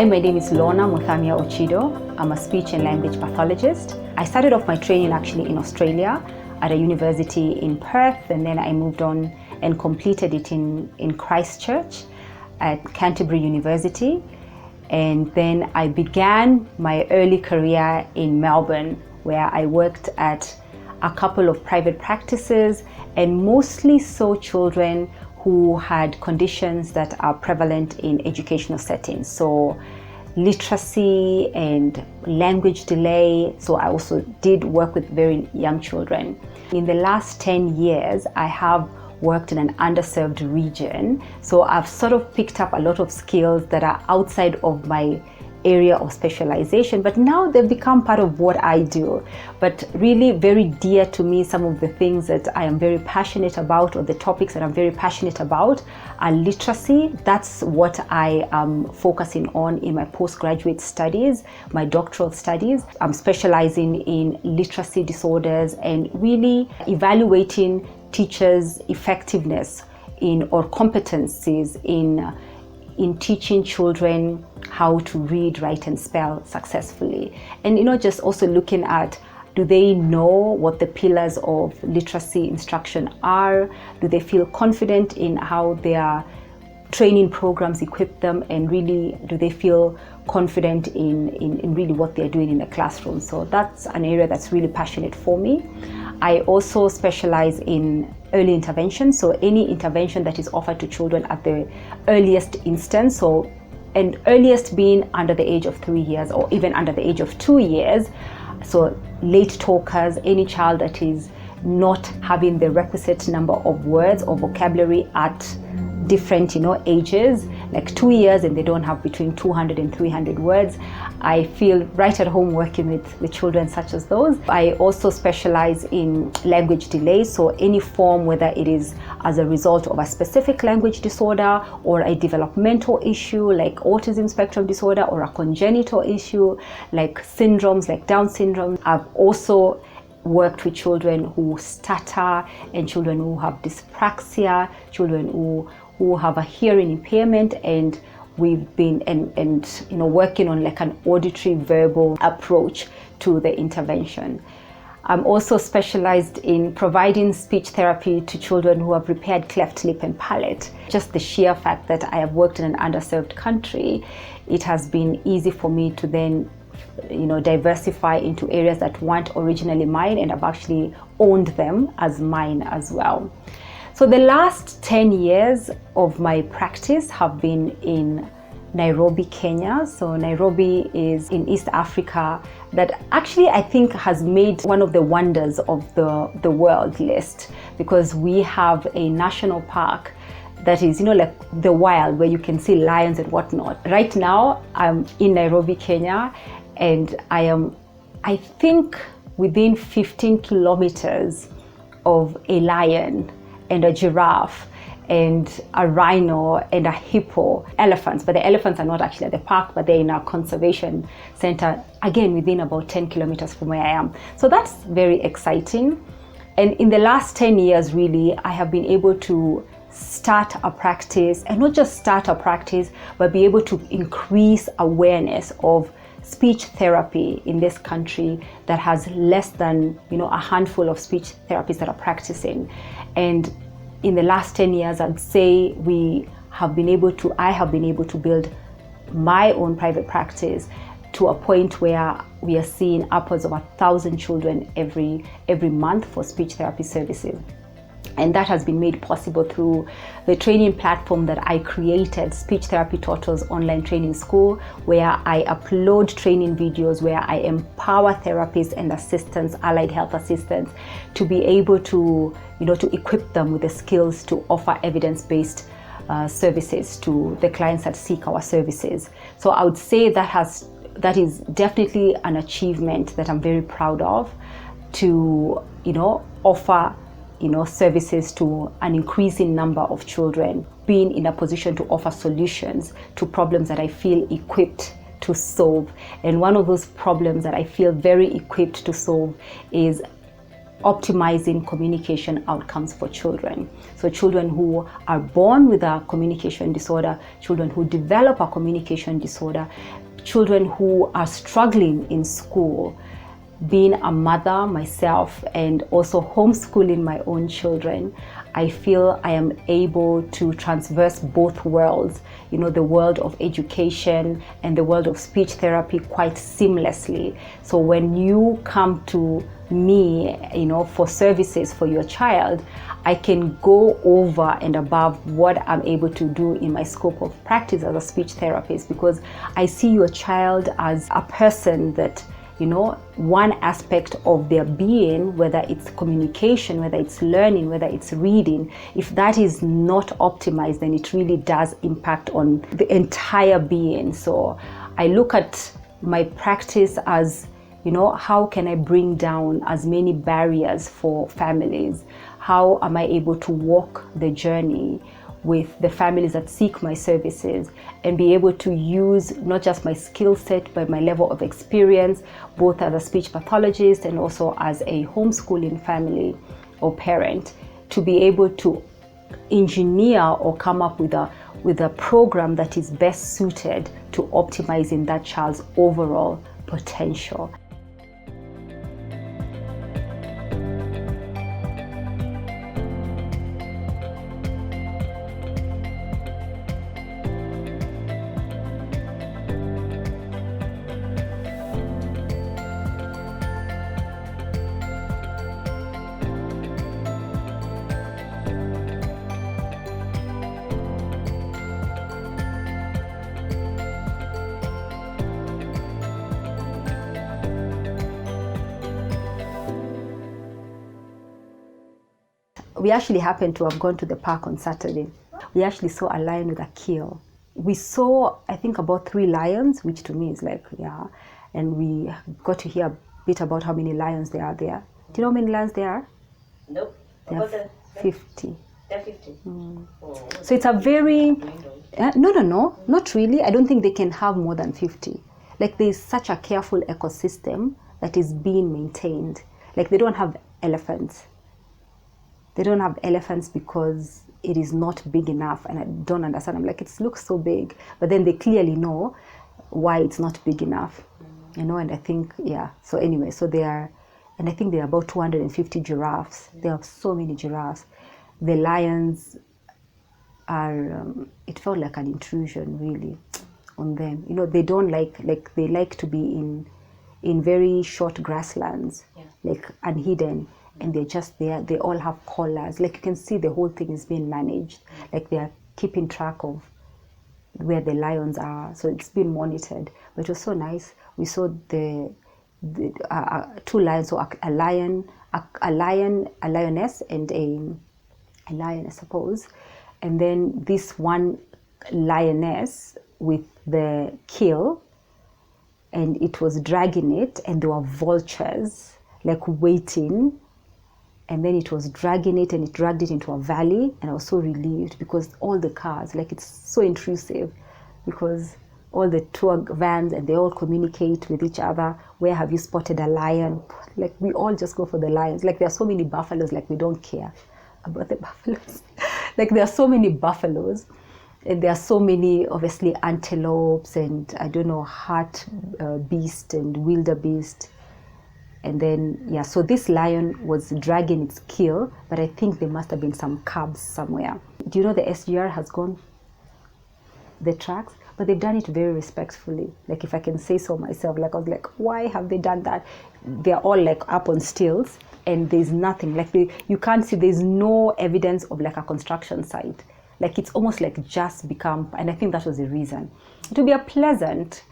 Hi, my name is Lorna Muthamia-Ochido. I'm a speech and language pathologist. I started off my training actually in Australia at a university in Perth, and then I moved on and completed it in Christchurch at Canterbury University. And then I began my early career in Melbourne, where I worked at a couple of private practices and mostly saw children who had conditions that are prevalent in educational settings. So literacy and language delay. So I also did work with very young children. In the last 10 years, I have worked in an underserved region. So I've sort of picked up a lot of skills that are outside of my area of specialization, but now they've become part of what I do. But really very dear to me, some of the things that I am very passionate about, or the topics that I'm very passionate about, are literacy. That's what I am focusing on in my postgraduate studies, my doctoral studies. I'm specializing in literacy disorders and really evaluating teachers' effectiveness or competencies in teaching children how to read, write, and spell successfully. And just also looking at, do they know what the pillars of literacy instruction are? Do they feel confident in how their training programs equip them? And really, do they feel confident in really what they're doing in the classroom? So that's an area that's really passionate for me. I also specialize in early intervention, so any intervention that is offered to children at the earliest instance, and earliest being under the age of 3 years or even under the age of 2 years. So late talkers, any child that is not having the requisite number of words or vocabulary at different ages, like 2 years and they don't have between 200 and 300 words. I feel right at home working with children such as those. I also specialize in language delay, so any form, whether it is as a result of a specific language disorder or a developmental issue like autism spectrum disorder, or a congenital issue like syndromes like Down syndrome. I've also worked with children who stutter and children who have dyspraxia, children who have a hearing impairment, and we've been working on like an auditory verbal approach to the intervention. I'm also specialized in providing speech therapy to children who have repaired cleft lip and palate. Just the sheer fact that I have worked in an underserved country, it has been easy for me to then diversify into areas that weren't originally mine, and I've actually owned them as mine as well. So the last 10 years of my practice have been in Nairobi, Kenya. So Nairobi is in East Africa, that actually I think has made one of the wonders of the world list, because we have a national park that is, like the wild, where you can see lions and whatnot. Right now, I'm in Nairobi, Kenya, and I am, I think, within 15 kilometers of a lion and a giraffe and a rhino and a hippo, elephants, but the elephants are not actually at the park, but they're in our conservation center, again, within about 10 kilometers from where I am. So that's very exciting. And in the last 10 years, really, I have been able to start a practice, and not just start a practice, but be able to increase awareness of speech therapy in this country that has less than a handful of speech therapists that are practicing. And in the last 10 years, I'd say I have been able to build my own private practice to a point where we are seeing upwards of 1,000 children every month for speech therapy services. And that has been made possible through the training platform that I created, Speech Therapy Total's online training school, where I upload training videos, where I empower therapists and assistants, allied health assistants, to be able to, to equip them with the skills to offer evidence-based services to the clients that seek our services. So I would say that is definitely an achievement that I'm very proud of, to, offer services to an increasing number of children, being in a position to offer solutions to problems that I feel equipped to solve. And one of those problems that I feel very equipped to solve is optimizing communication outcomes for children. So children who are born with a communication disorder, children who develop a communication disorder, children who are struggling in school. Being a mother myself and also homeschooling my own children, I feel I am able to traverse both worlds, the world of education and the world of speech therapy quite seamlessly. So when you come to me, for services for your child, I can go over and above what I'm able to do in my scope of practice as a speech therapist, because I see your child as a person that, one aspect of their being, whether it's communication, whether it's learning, whether it's reading, if that is not optimized, then it really does impact on the entire being. So I look at my practice as, how can I bring down as many barriers for families? How am I able to walk the journey with the families that seek my services and be able to use not just my skill set, but my level of experience, both as a speech pathologist and also as a homeschooling family or parent, to be able to engineer or come up with a program that is best suited to optimizing that child's overall potential. We actually happened to have gone to the park on Saturday. We actually saw a lion with a kill. We saw, I think, about 3 lions, which to me is like, yeah. And we got to hear a bit about how many lions there are there. Do you know how many lions there are? Nope. There are 50. They're 50. Mm. Oh, so it's a very... No, not really. I don't think they can have more than 50. Like, there's such a careful ecosystem that is being maintained. Like, they don't have elephants. They don't have elephants because it is not big enough, and I don't understand. I'm like, it looks so big, but then they clearly know why it's not big enough, and I think, yeah. So anyway, so they are, and I think there are about 250 giraffes. There are so many giraffes. The lions are, it felt like an intrusion really on them. They don't like they like to be in very short grasslands, like unhidden. And they're just there. They all have collars. Like, you can see the whole thing is being managed. Like, they are keeping track of where the lions are. So it's been monitored. But it was so nice. We saw the 2 lions. So a lioness, and a lion, I suppose. And then this one lioness with the kill, and it was dragging it, and there were vultures like waiting. And then it was dragging it, and it dragged it into a valley, and I was so relieved because all the cars, like, it's so intrusive because all the tour vans, and they all communicate with each other. Where have you spotted a lion? Like, we all just go for the lions. Like, there are so many buffaloes, like, we don't care about the buffaloes. Like, there are so many buffaloes, and there are so many, obviously, antelopes, and I don't know, beast and wildebeest. And then, yeah, so this lion was dragging its kill, but I think there must have been some cubs somewhere. Do you know the SGR has gone the tracks? But they've done it very respectfully. Like, if I can say so myself, like, I was like, why have they done that? They're all like up on stilts, and there's nothing. Like, you can't see, there's no evidence of like a construction site. Like, it's almost like just become, and I think that was the reason. It will be a pleasant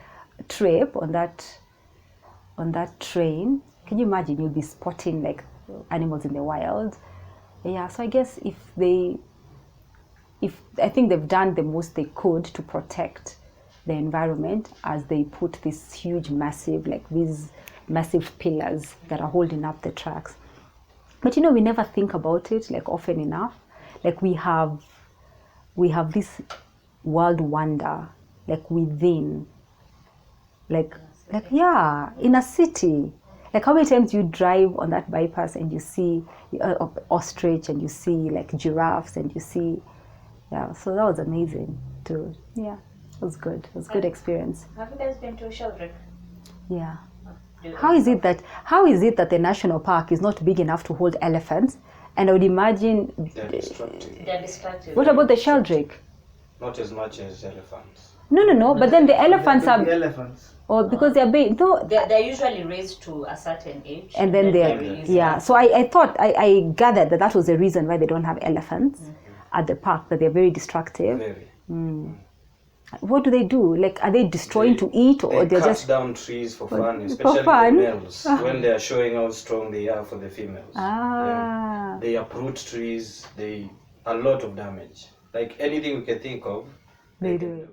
trip on that train. Can you imagine? You'll be spotting like animals in the wild. Yeah, so I guess I think they've done the most they could to protect the environment as they put this huge, these massive pillars that are holding up the tracks. But we never think about it like often enough. Like, we have this world wonder like within, like yeah, in a city. Like how many times you drive on that bypass and you see ostrich and you see like giraffes and you see, yeah, so that was amazing too. Yeah, it was good. It was a good experience. Have you guys been to Sheldrick? Yeah. How is it that the national park is not big enough to hold elephants? And I would imagine They're destructive. They're destructive. What about the Sheldrick? Not as much as elephants. No. But then the elephants The are, elephants. or because they're big. No, They're usually raised to a certain age. and then they're released. yeah. So I thought I gathered that was the reason why they don't have elephants at the park. That they're very destructive. Very. What do they do? Like, are they destroying to eat, or They they're cut just down trees for fun, for especially fun? the males, when they are showing how strong they are for the females. Ah. They uproot trees, a lot of damage. Like anything we can think of, They can do.